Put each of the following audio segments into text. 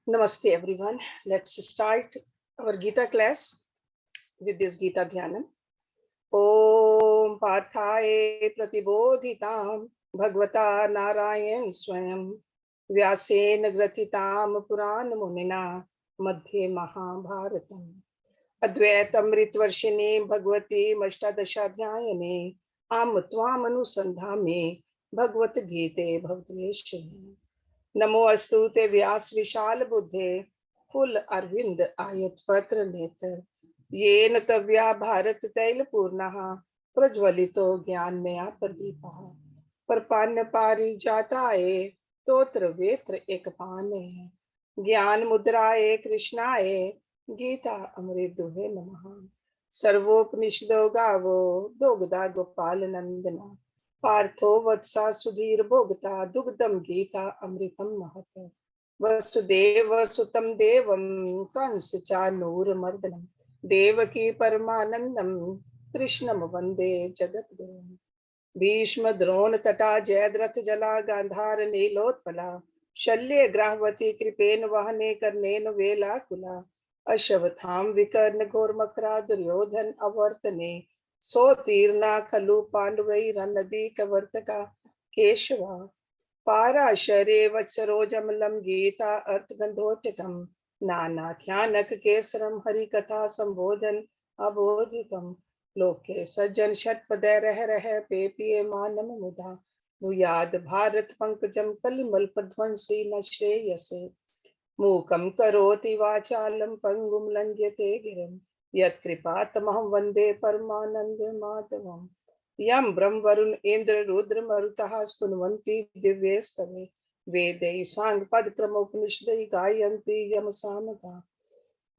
Namaste everyone. Let's start our Gita class with this Gita Dhyanam. Om Parthaye Pratibodhitam Bhagavata Narayan Swayam Vyasena Gratitam Puran Munina Madhye Mahabharatam Advaitam Ritvarshini Bhagavati Mashtadashadhyayane Am Tvam Anusandhame Bhagavad Gita Bhavdveshane नमो अस्तु ते व्यास विशाल बुद्धे full Arvind आयत पत्र नेत्र येन तव्या भारत तैल पूर्णः प्रज्वलितो ज्ञान मया प्रदीपः परपान्य पारी जाताये तोत्र वेत्र एक पाने ज्ञान मुद्राए कृष्णाए गीता अमृत दुहे नमः सर्वोपनिषदो गावो दोगदा गोपाल नंदना पार्थो वत्सा सुधीर भोगता दुग्धम गीता अमृतम महत वसुदेव सुतम देवम कंस चानूर मर्दनम देवकी परमानंदम कृष्णम वंदे जगत गुरुम भीष्म द्रोण तटा जयद्रथ जला गांधार नीलोत्पला शल्य ग्राहवती कृपेन वहने कर्णेन वेला कुला अश्वत्थाम विकर्ण घोरमकरा दुर्योधन अवर्तने सोतीर्णा खलु पांडवैरनदी कवर्तका केशवा पाराशरे वत्सरोजमलं गीता अर्थगंधोटकम नानाख्यानक केसरम हरि कथा संबोधन अबोधितम लोके सज्जन षटपदे रह पे पिए मानम मुधा मुयाद भारत पंकजम कलिमल प्रध्वंसी न श्रेयसे मूकं करोति वाचालं पंगुं लंघ्यते गिरिं यत्कृपातमहं वन्दे परमानंद माधवम् यं ब्रह्म वरुण इंद्र रुद्र मरुतः स्तुन्वन्ति दिव्यैस्तवे वेदैः साङ्गपदक्रमोपनिषदैः गायन्ति यम सामगा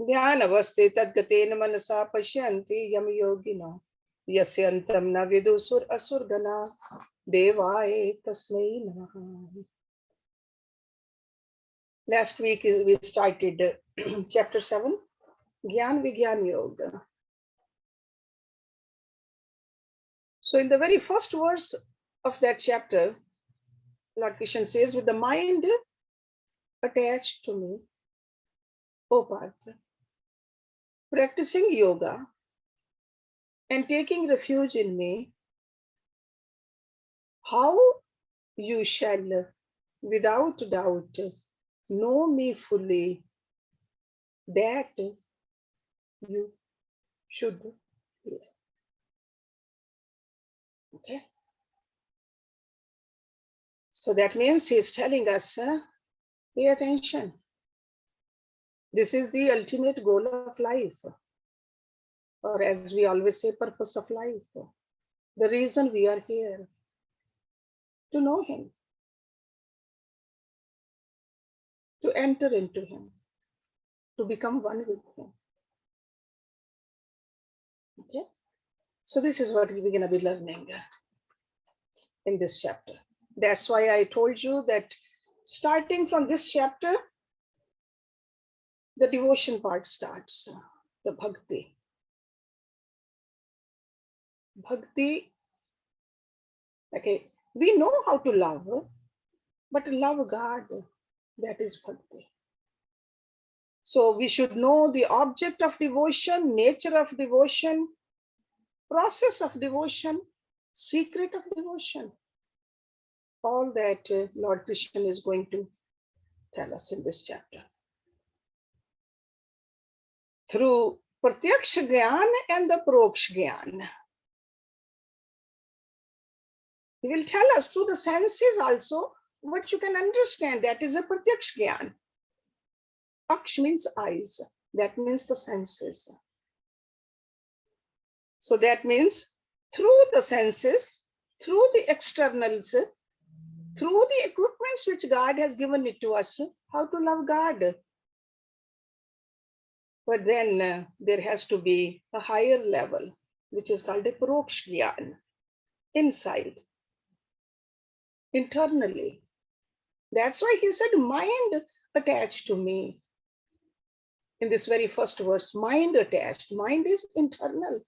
ध्यानवस्थे तद्गतेन मनसा पश्यन्ति यम योगिनो यस्य अन्तं न विदुषुर असुरगणा देवाय तस्मै नमः. Last week we started chapter 7, Jnana Vignana Yog. So in the very first verse of that chapter, Lord Krishna says, with the mind attached to me, O Partha, practicing yoga and taking refuge in me, how you shall without doubt know me fully, that you should hear. Okay. So that means he is telling us, pay attention. This is the ultimate goal of life. Or as we always say, purpose of life. The reason we are here, to know him, to enter into him, to become one with him. Okay. So this is what we're going to be learning in this chapter. That's why I told you that starting from this chapter, the devotion part starts, the bhakti. Bhakti, okay, we know how to love, but love God, that is bhakti. So we should know the object of devotion, nature of devotion, process of devotion, secret of devotion. All that Lord Krishna is going to tell us in this chapter. Through Pratyaksha Gyan and the Paroksha Gyan. He will tell us through the senses also what you can understand. That is a Pratyaksha Gyan. Aksh means eyes. That means the senses. So that means through the senses, through the externals, through the equipments which God has given it to us, how to love God. But then there has to be a higher level, which is called a Paroksha Gyan, inside, internally. That's why he said, mind attached to me. In this very first verse, mind attached. Mind is internal.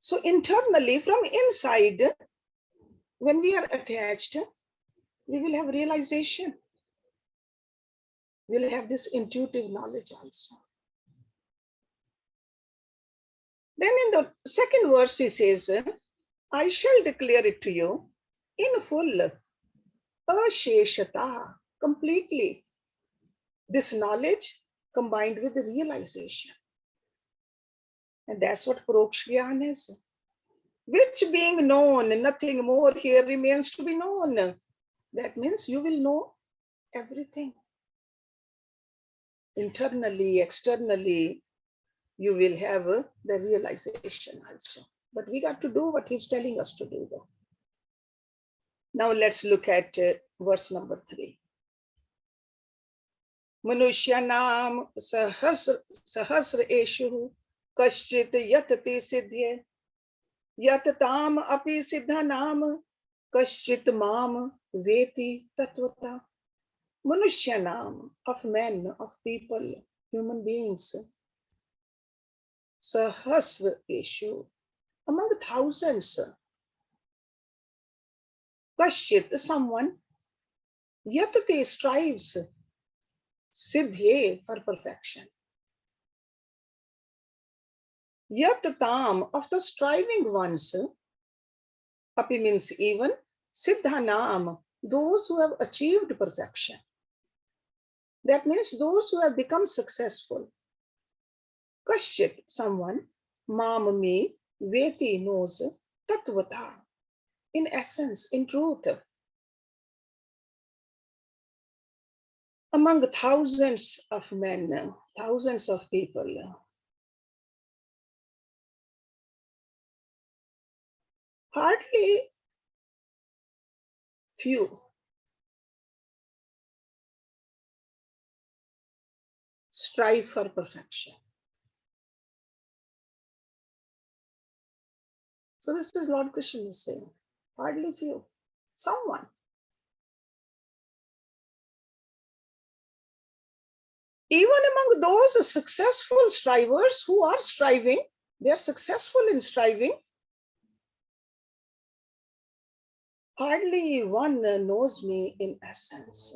So internally, from inside, when we are attached, we will have realization. will have this intuitive knowledge also. Then in the second verse, he says, I shall declare it to you in full, asheshata, completely. This knowledge combined with the realization. And that's what Paroksha Gyan is. Which being known, nothing more here remains to be known. That means you will know everything. Internally, externally, you will have the realization also. But we got to do what he's telling us to do though. Now let's look at verse number 3. Manushyanam sahasra eshu kaschit yatati siddhye yatatam api siddhanam kaschit mam veti tatvata. Manushyanam, of men, of people, human beings. Sahasra eshu, among thousands. Kaschit, someone. Yatati, strives. Siddhye, for perfection. Yatatam, of the striving ones. Api means even. Siddhanam, those who have achieved perfection. That means those who have become successful. Kaschit, someone. Mam, me. Veti, knows. Tatvata, in essence, in truth. Among thousands of men, thousands of people, hardly few strive for perfection. So this is Lord Krishna is saying, hardly few, someone. Even among those successful strivers who are striving, they are successful in striving, hardly one knows me in essence.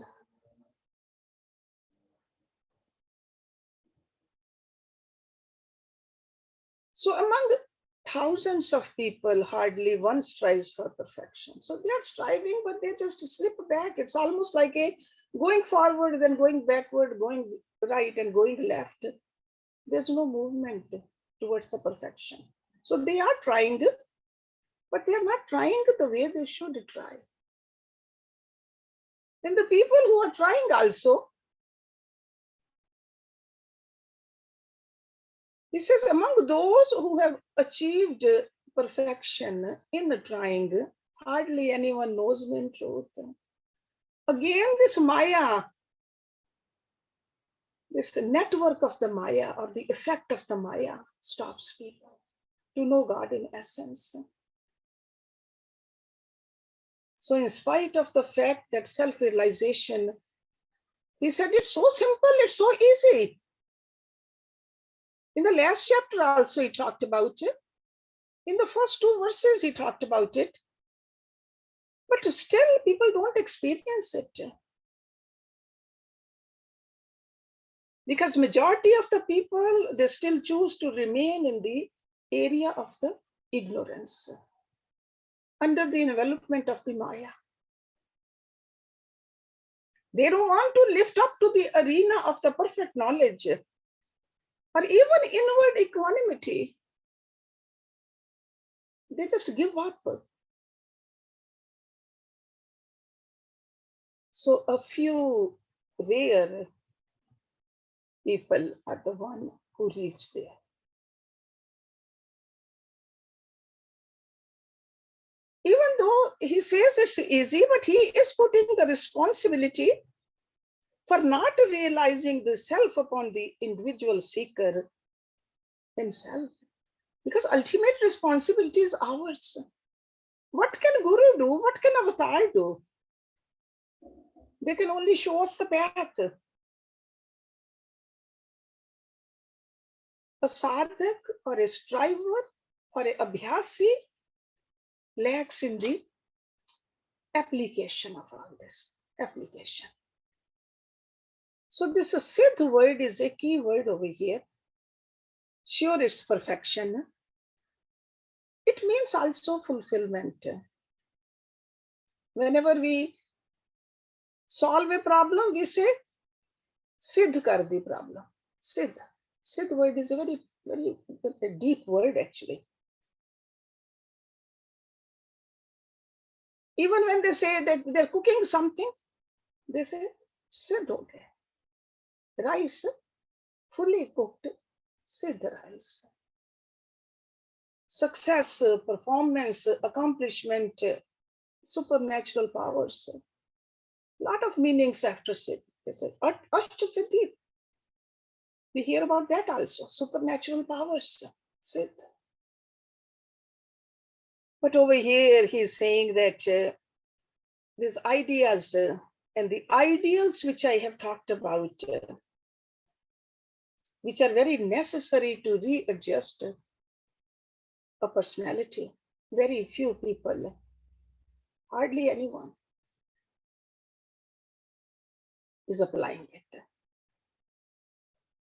So among thousands of people, hardly one strives for perfection. So they are striving, but they just slip back. It's almost like a going forward, then going backward, going right and going left. There's no movement towards the perfection. So they are trying, but they are not trying the way they should try. And the people who are trying also, he says, among those who have achieved perfection in trying, hardly anyone knows me in truth. Again, this Maya, this network of the Maya or the effect of the Maya stops people to know God in essence. So in spite of the fact that self-realization, he said it's so simple, it's so easy. In the last chapter also he talked about it. In the first 2 verses he talked about it. But still people don't experience it. Because majority of the people, they still choose to remain in the area of the ignorance, under the envelopment of the Maya. They don't want to lift up to the arena of the perfect knowledge or even inward equanimity. They just give up. So a few rare people are the one who reach there. Even though he says it's easy, but he is putting the responsibility for not realizing the self upon the individual seeker himself. Because ultimate responsibility is ours. What can Guru do? What can Avatar do? They can only show us the path. A sadhak or a striver or a abhyasi lacks in the application of all this. Application. So this Siddh word is a key word over here. Sure, it's perfection. It means also fulfillment. Whenever we solve a problem, we say, Siddh kar di problem. Siddh. Siddh word is a very deep word actually. Even when they say that they're cooking something, they say, Siddh ho gaya. Rice, fully cooked, Siddh rice. Success, performance, accomplishment, supernatural powers. Lot of meanings after Siddh. They say, Ashta Siddhi. We hear about that also. Supernatural powers, Siddh. But over here, he's saying that these ideas and the ideals which I have talked about, which are very necessary to readjust a personality. Very few people, hardly anyone, is applying it.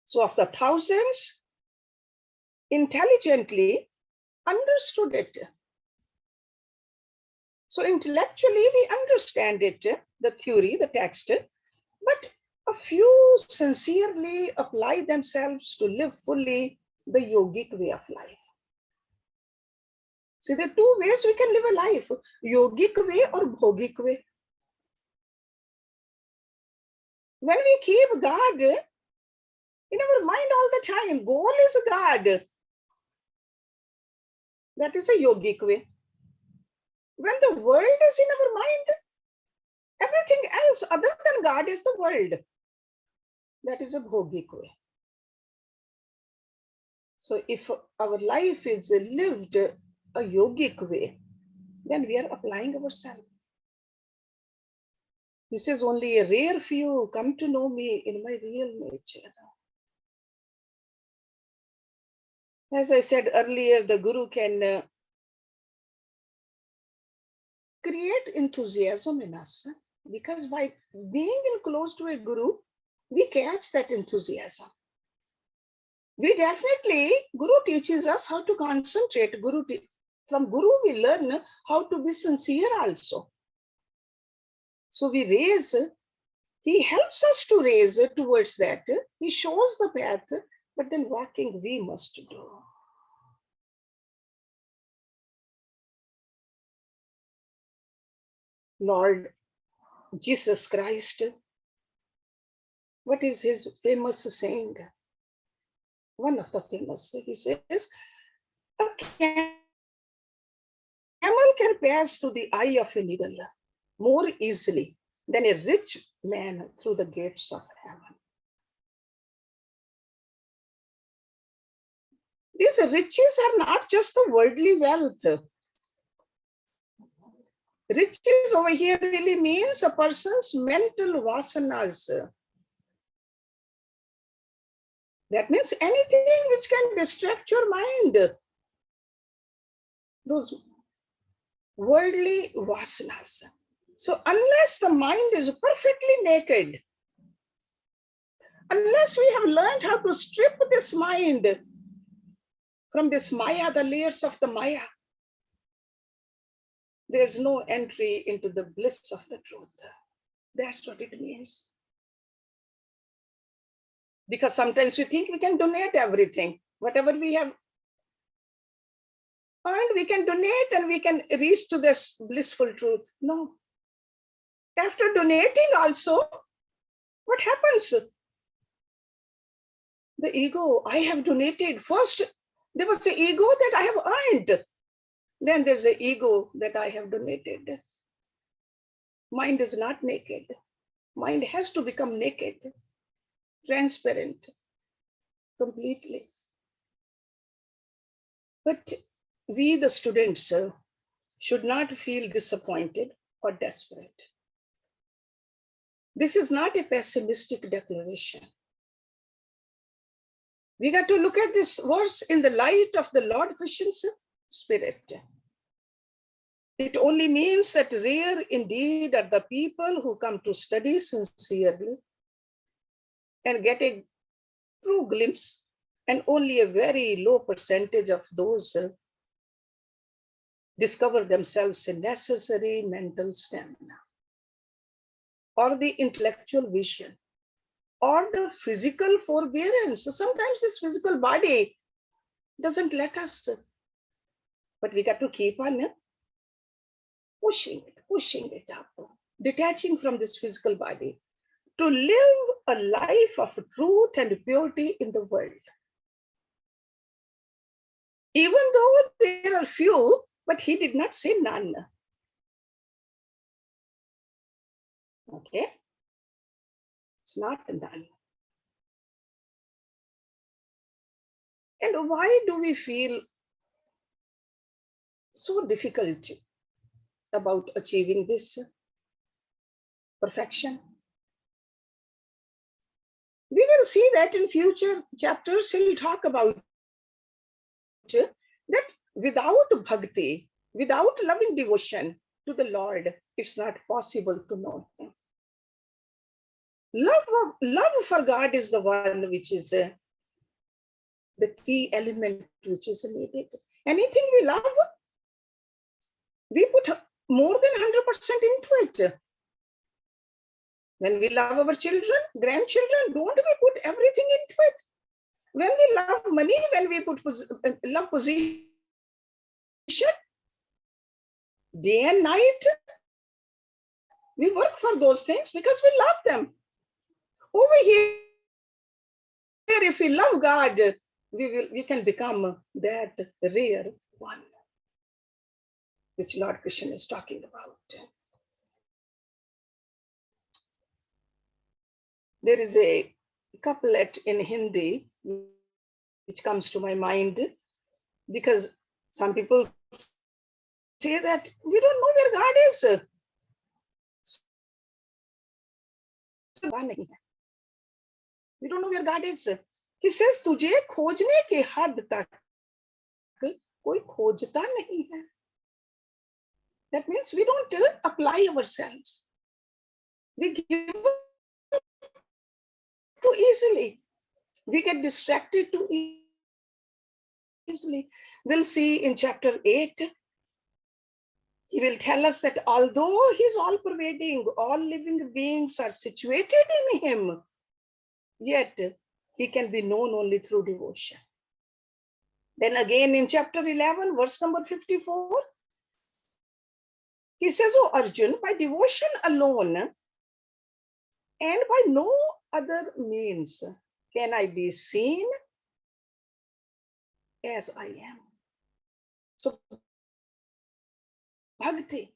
So of the thousands, intelligently understood it. So intellectually we understand it, the theory, the text, but a few sincerely apply themselves to live fully the yogic way of life. See, there are two ways we can live a life, yogic way or bhogik way. When we keep God in our mind all the time, goal is God. That is a yogic way. When the world is in our mind, everything else other than God is the world. That is a bhogik way. So if our life is lived a yogic way, then we are applying ourselves. This is only a rare few come to know me in my real nature. As I said earlier, the Guru can create enthusiasm in us, because by being close to a Guru, we catch that enthusiasm. We definitely, Guru teaches us how to concentrate. From Guru, we learn how to be sincere also. So we raise, he helps us to raise towards that. He shows the path, but then walking we must do. Lord Jesus Christ, what is his famous saying? One of the famous, he says, a camel can pass through the eye of a needle more easily than a rich man through the gates of heaven. These riches are not just the worldly wealth. Riches over here really means a person's mental vasanas. That means anything which can distract your mind. Those worldly vasanas. So unless the mind is perfectly naked, unless we have learned how to strip this mind from this Maya, the layers of the Maya, there's no entry into the bliss of the truth. That's what it means. Because sometimes we think we can donate everything. Whatever we have earned, we can donate and we can reach to this blissful truth. No. After donating also, what happens? The ego, I have donated. First, there was the ego that I have earned. Then there's the ego that I have donated. Mind is not naked. Mind has to become naked, transparent, completely. But we, the students, should not feel disappointed or desperate. This is not a pessimistic declaration. We got to look at this verse in the light of the Lord Krishna's spirit. It only means that rare indeed are the people who come to study sincerely and get a true glimpse, and only a very low percentage of those discover themselves a necessary mental stamina, or the intellectual vision, or the physical forbearance. So sometimes this physical body doesn't let us, but we got to keep on pushing it up, detaching from this physical body, to live a life of truth and purity in the world. Even though there are few, but he did not say none. Okay? It's not none. And why do we feel so difficult about achieving this perfection? We will see that in future chapters. He'll talk about that without bhakti, without loving devotion to the Lord, it's not possible to know him. Love for God is the one which is the key element which is needed. Anything we love, we put more than 100% into it. When we love our children, grandchildren, don't we put everything into it? When we love money, when we put love position, day and night, we work for those things because we love them. Over here, if we love God, we can become that rare one, which Lord Krishna is talking about. There is a couplet in Hindi which comes to my mind, because some people say that we don't know where God is. We don't know where God is. He says, तुझे खोजने के हद तक कोई खोजता नहीं है. That means we don't apply ourselves. We give up too easily. We get distracted too easily. We'll see in chapter 8, he will tell us that although he's all pervading, all living beings are situated in him, yet he can be known only through devotion. Then again in chapter 11, verse number 54, he says, "Oh Arjun, by devotion alone and by no other means can I be seen as I am." So Bhakti,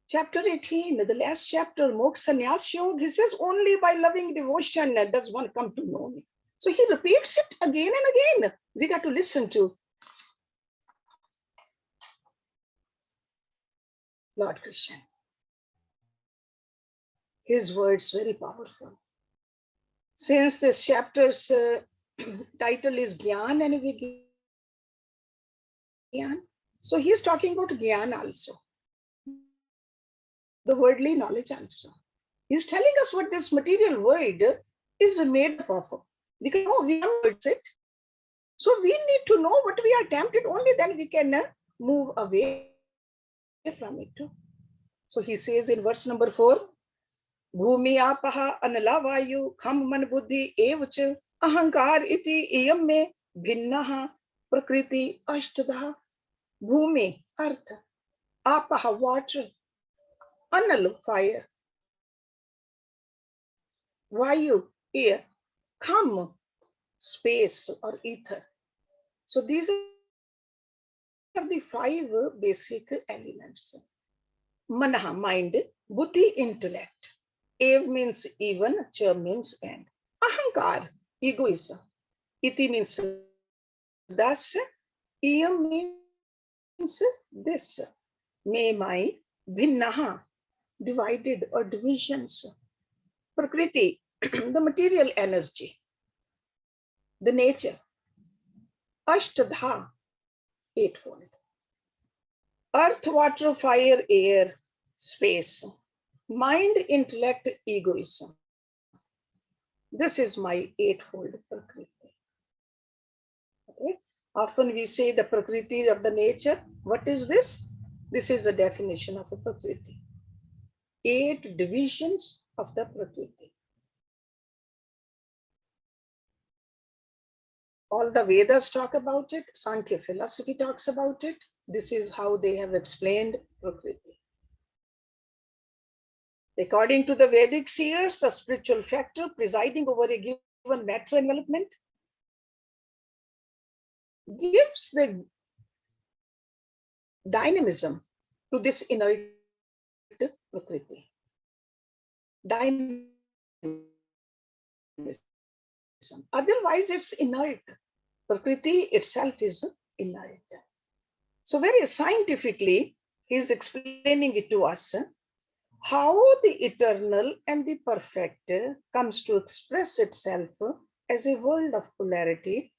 chapter 18, the last chapter, Moksha Yog, he says, only by loving devotion does one come to know me. So he repeats it again and again. We got to listen to Lord Krishna. His words very powerful. Since this chapter's title is Jnana Vignana, so he's talking about Jnana also, the worldly knowledge also. He's telling us what this material world is made up of. Because we have it. So we need to know what we are tempted, only then we can move away from it. So he says in verse number 4, Bhumi apaha analavayu kham man buddhi evach ahankar iti iyam me bhinnaha prakriti ashtadha. Bhumi, earth, apaha, water, anal, fire, vayu, air, kham, space or ether. So these are the 5 basic elements. Manaha, mind, buddhi, intellect. Ev means even, cha means and. Ahankar, egoism. Iti means thus. Iyam means this. Me, my. Bhinnaha, divided or divisions. Prakriti, the material energy, the nature. Ashtadha, 8-fold. Earth, water, fire, air, space. Mind, intellect, egoism. This is my eightfold Prakriti. Okay? Often we say the Prakriti of the nature. What is this? This is the definition of a Prakriti. 8 divisions of the Prakriti. All the Vedas talk about it. Sankhya philosophy talks about it. This is how they have explained Prakriti. According to the Vedic seers, the spiritual factor presiding over a given matter envelopment gives the dynamism to this inert Prakriti. Dynamism. Otherwise, it's inert. Prakriti itself is inert. So very scientifically, he is explaining it to us how the eternal and the perfect comes to express itself as a world of polarity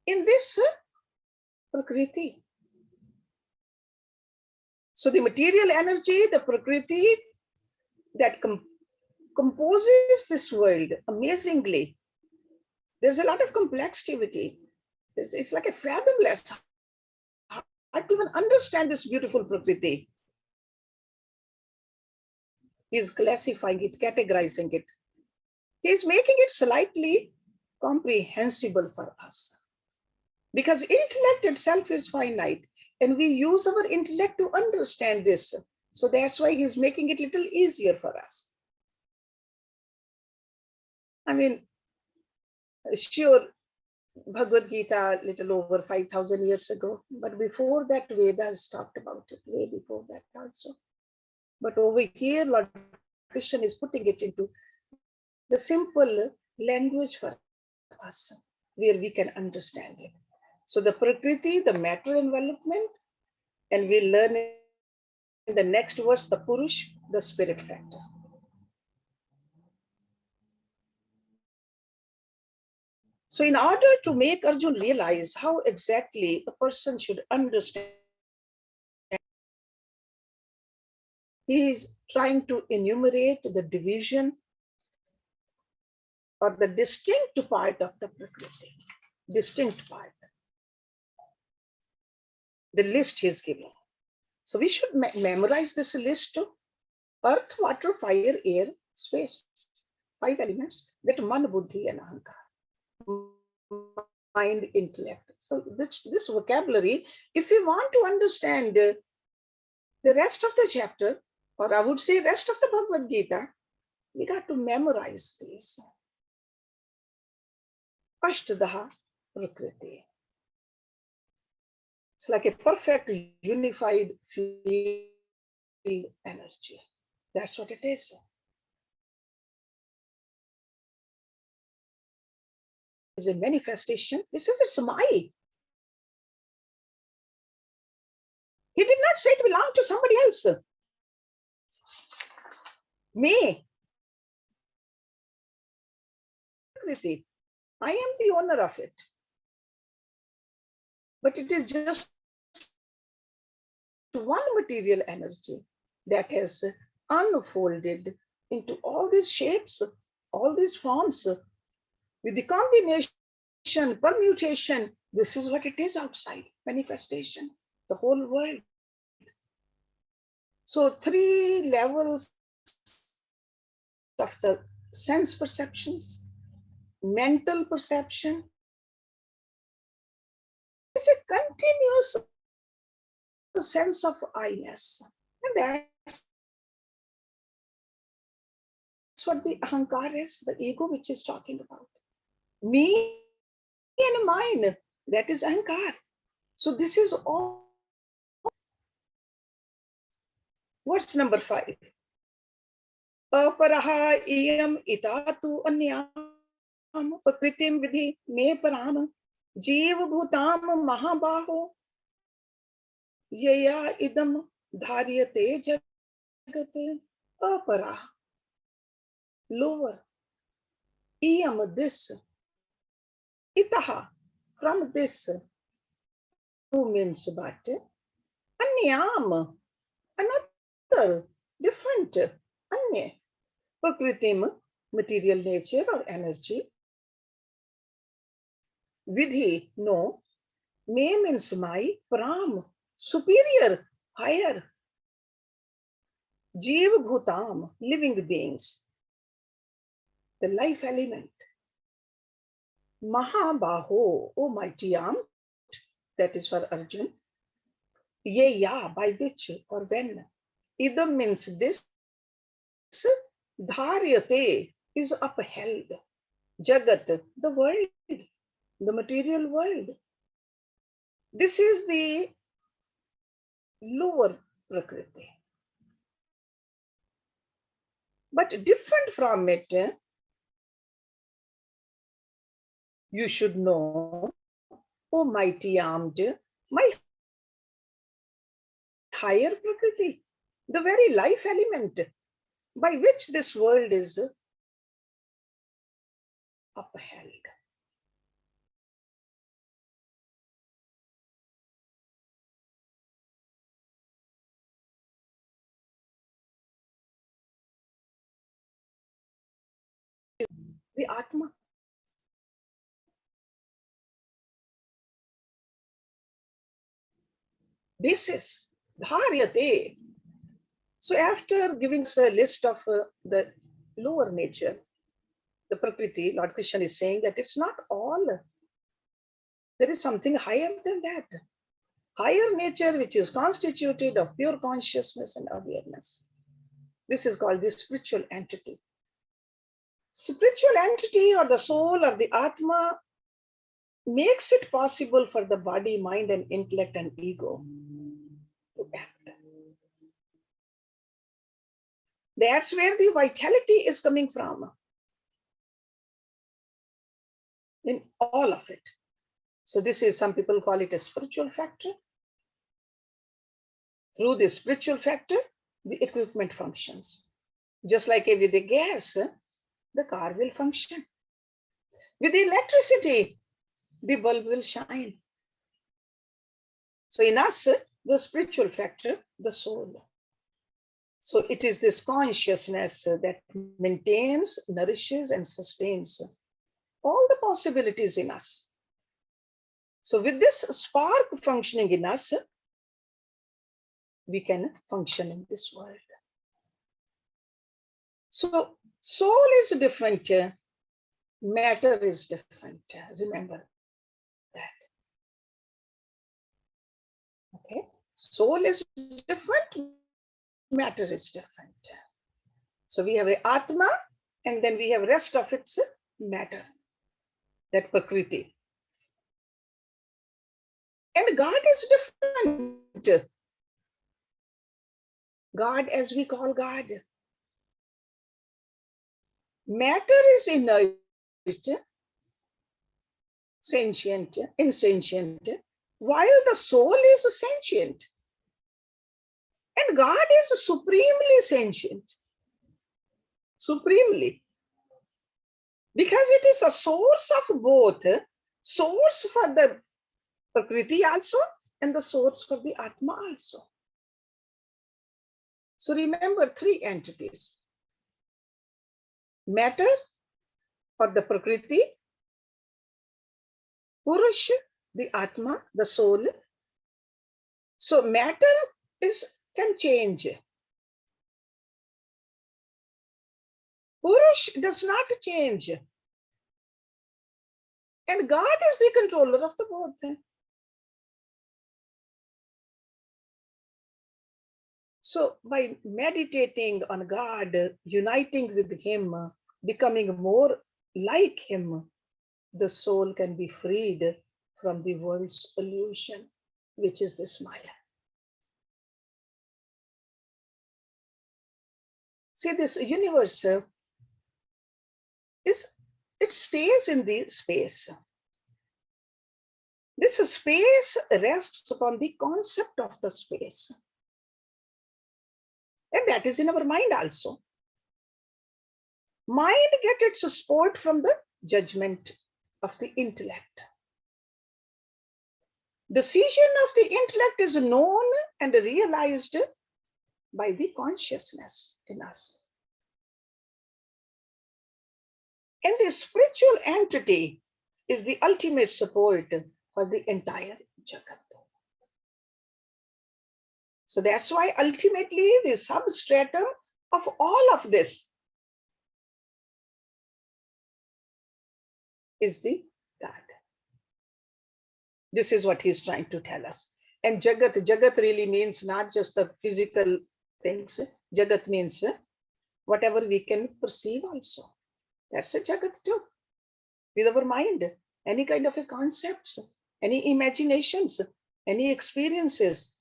in this Prakriti. So the material energy, the Prakriti that composes this world amazingly. There's a lot of complexity. It's like a fathomless. Hard to even understand this beautiful Prakriti. He's classifying it, categorizing it. He's making it slightly comprehensible for us. Because intellect itself is finite, and we use our intellect to understand this. So that's why he's making it a little easier for us. I mean, sure, Bhagavad Gita a little over 5,000 years ago, but before that, Vedas talked about it, way before that also. But over here, Lord Krishna is putting it into the simple language for us, where we can understand it. So the Prakriti, the matter envelopment, and we learn in the next verse, the Purush, the spirit factor. So in order to make Arjun realize how exactly a person should understand, he is trying to enumerate the division or the distinct part of the Prakriti. Distinct part. The list he is giving. So we should memorize this list too. Earth, water, fire, air, space. 5 elements that man, buddhi, and ahankar. Mind, intellect. So this vocabulary, if we want to understand the rest of the chapter, or I would say rest of the Bhagavad Gita, we got to memorize these. Ashtadaha Prakriti. It's like a perfect unified field energy. That's what it is. It's a manifestation. This is its Maya. He did not say it belonged to somebody else. Me. I am the owner of it. But it is just one material energy that has unfolded into all these shapes, all these forms, with the combination, permutation. This is what it is outside, manifestation, the whole world. So 3 levels of the sense perceptions, mental perception. It's a continuous sense of I-ness. And that's what the ahankar is, the ego which is talking about. Me and mine, that is ahankar. So this is all. What's number 5? Aparaha iyam itatu anyam prakritim vidhi me param jeev bhutam mahabaho yaya idam dharyate jagat. Aparaha, lower. Iyam, this. Itaha, from this. Who means but. Anyam, another, different. Anya. Prakritim, material nature or energy. Vidhi, no. Me means my, Pram, superior, higher. Jeev Bhutam, living beings, the life element. Mahabaho, O mighty arm, that is for Arjun. Ye ya, by which or when. Idam means this. Dharyate is upheld. Jagat, the world, the material world. This is the lower Prakriti. But different from it, you should know, O mighty armed, my higher Prakriti, the very life element by which this world is upheld. The Atma. Basis, Dharyate. So after giving us a list of the lower nature, the Prakriti, Lord Krishna is saying that it's not all. There is something higher than that. Higher nature which is constituted of pure consciousness and awareness. This is called the spiritual entity. Spiritual entity or the soul or the Atma makes it possible for the body, mind and intellect and ego to act. That's where the vitality is coming from. In all of it. So this is, some people call it a spiritual factor. Through this spiritual factor, the equipment functions. Just like with the gas, the car will function. With the electricity, the bulb will shine. So in us, the spiritual factor, the soul. So it is this consciousness that maintains, nourishes, and sustains all the possibilities in us. So with this spark functioning in us, we can function in this world. So soul is different, matter is different. Remember that. Okay, soul is different, matter is different. So we have a Atma, and then we have rest of its matter, that Prakriti. And God is different. God, as we call God. Matter is inert, sentient, insentient, while the soul is sentient. And God is supremely sentient. Supremely. Because it is a source of both, source for the Prakriti also, and the source for the Atma also. So remember three entities. Matter or the Prakriti, Purush, the Atma, the soul. So matter can change. Purush does not change. And God is the controller of the both. So by meditating on God, uniting with Him, becoming more like Him, the soul can be freed from the world's illusion, which is this Maya. See, this universe it stays in the space. This space rests upon the concept of the space. And that is in our mind also. Mind gets its support from the judgment of the intellect. Decision of the intellect is known and realized by the consciousness in us. And the spiritual entity is the ultimate support for the entire Jagat. So that's why ultimately the substratum of all of this is the God. This is what he's trying to tell us. And Jagat really means not just the physical things. Jagat means whatever we can perceive also. That's a Jagat too. With our mind, any kind of a concepts, any imaginations, any experiences,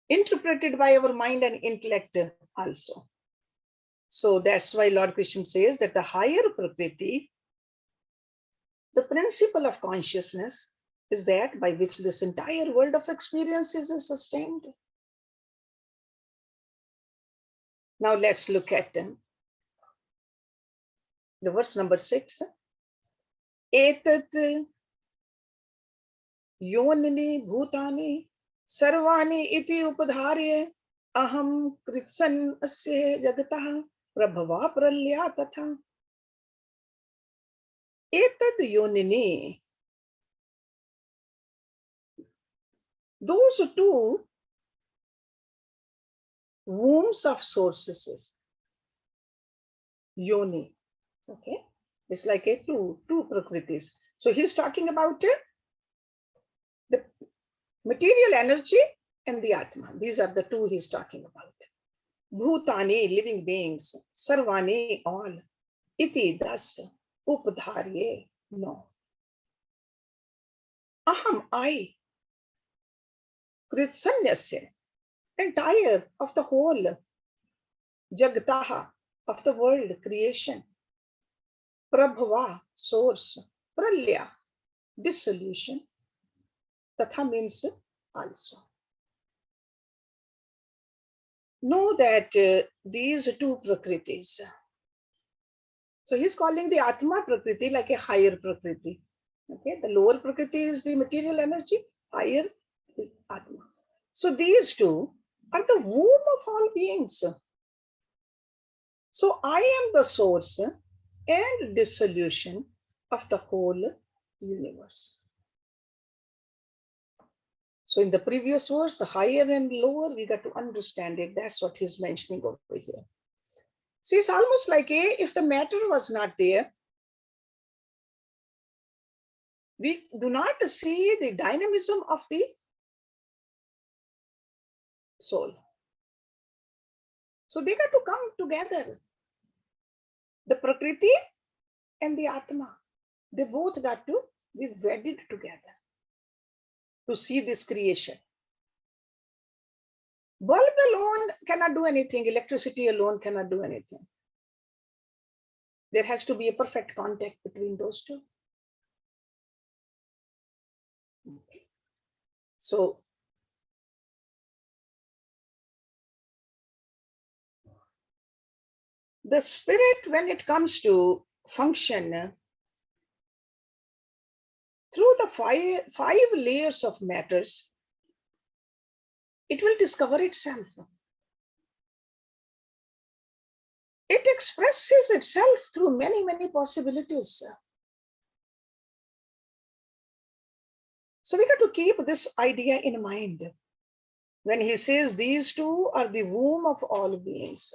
interpreted by our mind and intellect also. So that's why Lord Krishna says that the higher Prakriti, the principle of consciousness, is that by which this entire world of experiences is sustained. Now let's look at the verse number 6. Etat yonini bhutani sarvani iti upadharye aham kritsan asya jagatah prabhava pralya tatha. Etat yonini. Those two wombs of sources, yoni, okay, it's like a two prakritis. So he's talking about the material energy and the atma. These are the two he's talking about. Bhutani, living beings, sarvani, all, iti, thus, upadharye, no. Aham, I, kritsanyasya, entire of the whole, jagataha, of the world, creation, prabhava, source, pralya, dissolution, tatha means also. Know that these two prakritis, so he's calling the atma prakriti like a higher prakriti. Okay, the lower prakriti is the material energy, higher is atma. So these two are the womb of all beings. So I am the source and dissolution of the whole universe. So in the previous verse, higher and lower, we got to understand it. That's what he's mentioning over here. See, it's almost like if the matter was not there, we do not see the dynamism of the soul. So they got to come together. The Prakriti and the Atma, they both got to be wedded together to see this creation. Bulb alone cannot do anything. Electricity alone cannot do anything. There has to be a perfect contact between those two. Okay. So the spirit, when it comes to function through the five layers of matters, it will discover itself. It expresses itself through many, many possibilities. So we got to keep this idea in mind when he says these two are the womb of all beings.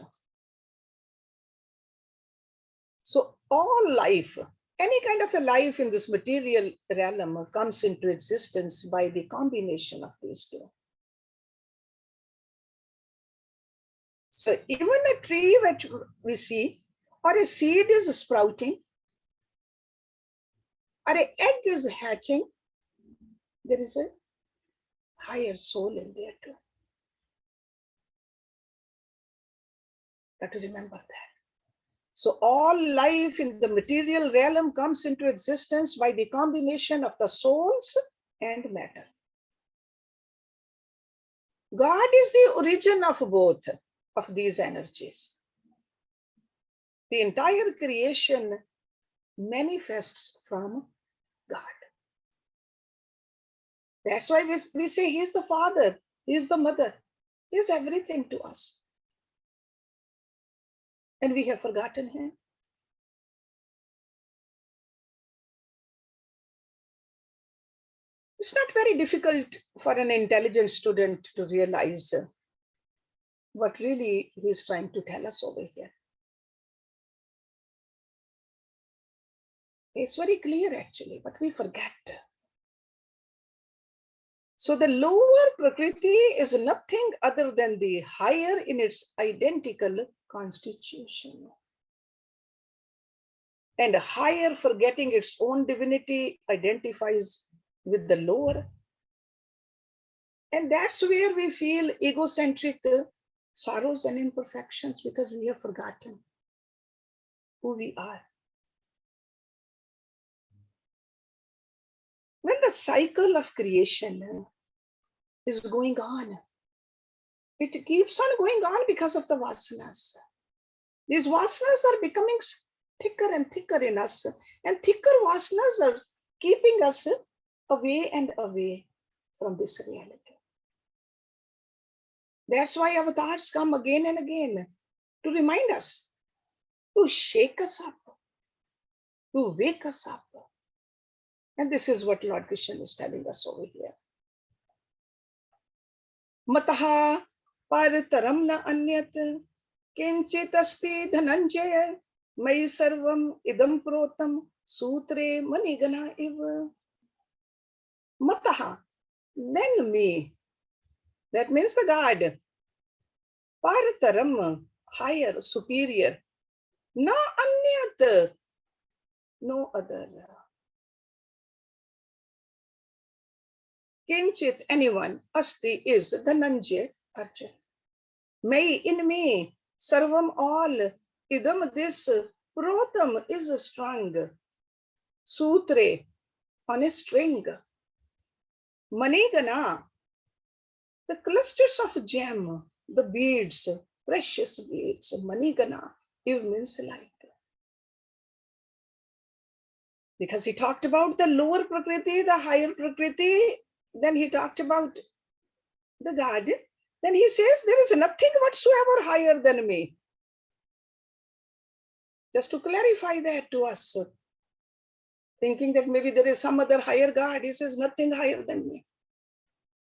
So all life, any kind of a life in this material realm comes into existence by the combination of these two. So even a tree which we see, or a seed is sprouting, or an egg is hatching, there is a higher soul in there too. Got to remember that. So all life in the material realm comes into existence by the combination of the souls and matter. God is the origin of both of these energies. The entire creation manifests from God. That's why we say he's the father, he's the mother, he's everything to us. And we have forgotten him. It's not very difficult for an intelligent student to realize what really he is trying to tell us over here. It's very clear actually, but we forget. So the lower Prakriti is nothing other than the higher in its identical constitution. And higher, forgetting its own divinity, identifies with the lower. And that's where we feel egocentric sorrows and imperfections, because we have forgotten who we are. When the cycle of creation is going on, it keeps on going on because of the vasanas. These vasanas are becoming thicker and thicker in us, and thicker vasanas are keeping us away and away from this reality. That's why avatars come again and again to remind us, to shake us up, to wake us up. And this is what Lord Krishna is telling us over here. Mataha paritaram na anyat kinchit asti dhananjaya mai sarvam idam protam sutre manigana iva. Mataha, then me. That means the God. Paritaram, higher, superior. Na anyat, no other. Kinchit, anyone. Asti is Dhananjay, Arjun. May, in me, sarvam, all. Idam, this. Protam is strong. Sutre, on a string. Manigana, the clusters of gem, the beads, precious beads. Manigana, it means like. Because he talked about the lower Prakriti, the higher Prakriti, then he talked about the God. Then he says, there is nothing whatsoever higher than me. Just to clarify that to us, thinking that maybe there is some other higher God, he says, nothing higher than me.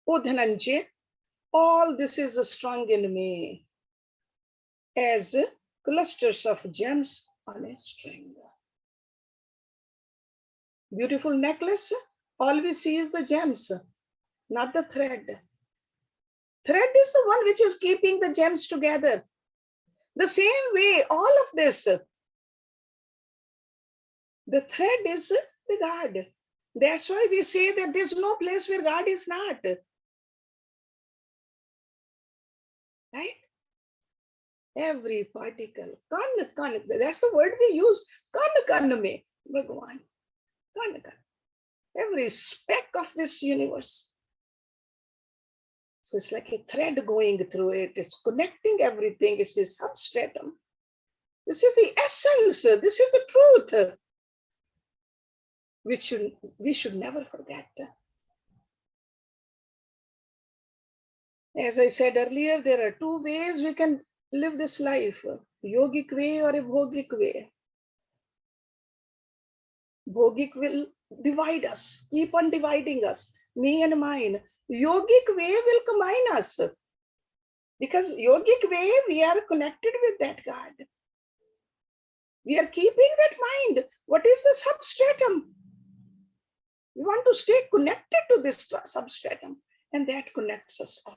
O Dhananjay, all this is strong in me as clusters of gems on a string. Beautiful necklace, all we see is the gems, not the thread. Thread is the one which is keeping the gems together. The same way, all of this, the thread is the God. That's why we say that there's no place where God is not. Right? Every particle. That's the word we use. Kan me, Bhagwan. Kan. Every speck of this universe. So it's like a thread going through it. It's connecting everything. It's this substratum. This is the essence. This is the truth. Which we should never forget. As I said earlier, there are two ways we can live this life. Yogic way or a bhogic way. Bhogic will divide us, keep on dividing us, me and mine. Yogic way will combine us. Because yogic way, we are connected with that God. We are keeping that mind. What is the substratum? We want to stay connected to this substratum, and that connects us all.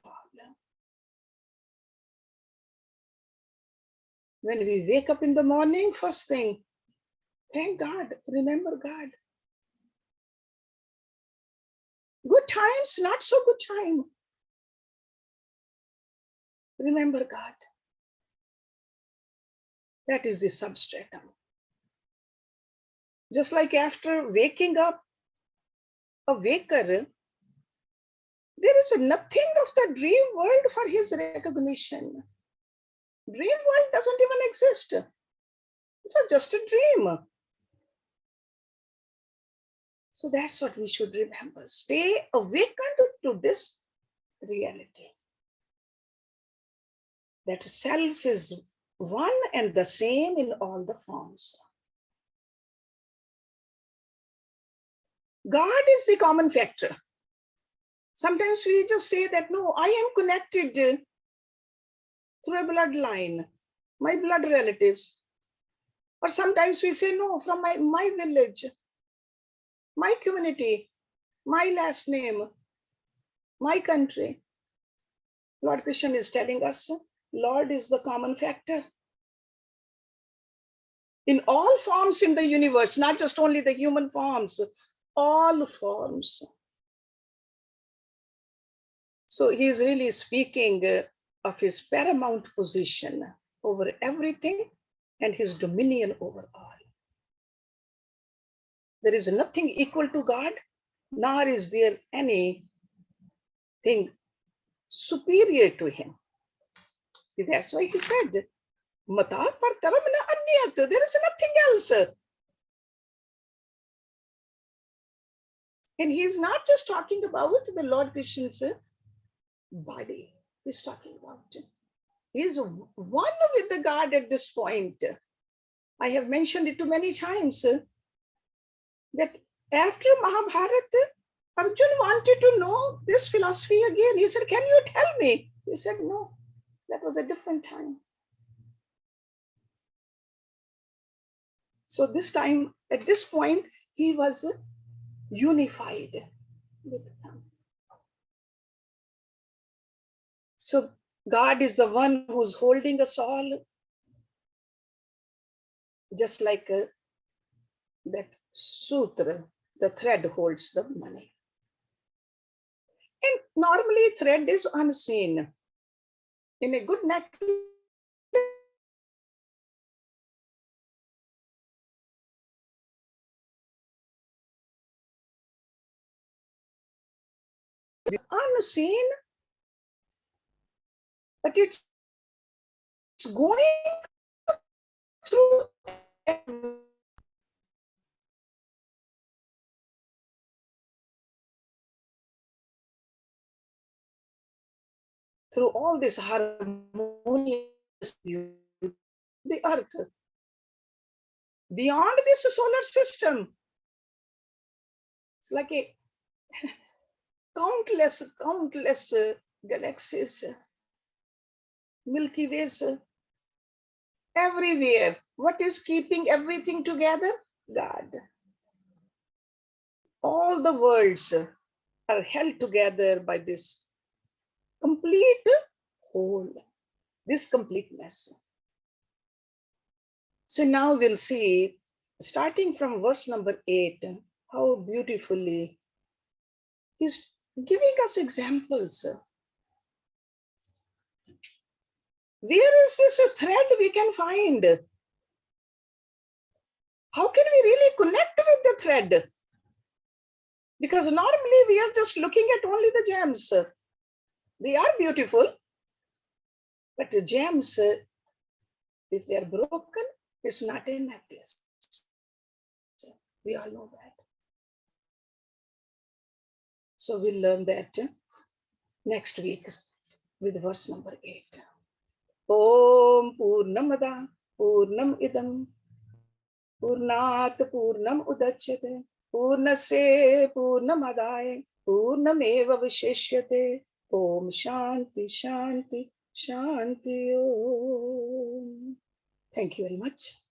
When we wake up in the morning, first thing, thank God, remember God. Good times, not so good time. Remember God. That is the substratum. Just like after waking up, a waker, there is nothing of the dream world for his recognition. Dream world doesn't even exist. It was just a dream. So that's what we should remember. Stay awakened to this reality. That self is one and the same in all the forms. God is the common factor. Sometimes we just say that, no, I am connected through a bloodline, my blood relatives. Or sometimes we say, no, from my village, my community, my last name, my country. Lord Krishna is telling us, Lord is the common factor. In all forms in the universe, not just only the human forms, all forms. So he is really speaking of his paramount position over everything and his dominion over all. There is nothing equal to God, nor is there anything superior to him. See, that's why he said, Mata partaram na anyat. There is nothing else. And he's not just talking about the Lord Krishna's body. He's talking about it. He's one with the God at this point. I have mentioned it too many times that after Mahabharata, Arjun wanted to know this philosophy again. He said, can you tell me? He said, no, that was a different time. So this time, at this point, he was unified with them. So God is the one who's holding us all, just like that sutra, the thread holds the money. And normally thread is unseen. In a good necklace, unseen, but it's going through all this harmonious the earth. Beyond this solar system, it's like a countless galaxies, Milky Ways, everywhere. What is keeping everything together? God. All the worlds are held together by this complete whole, this completeness. So now we'll see, starting from verse number 8, how beautifully he's giving us examples. Where is this thread we can find? How can we really connect with the thread? Because normally we are just looking at only the gems. They are beautiful, but the gems, if they are broken, it's not a necklace. We all know that. So we'll learn that next week with verse number 8. Om Purnamada Purnam Idam Purnat Purnam Udachyate Purnase Purnamadaya Purnameva Vishishyate. Om Shanti Shanti Shanti Om. Thank you very much.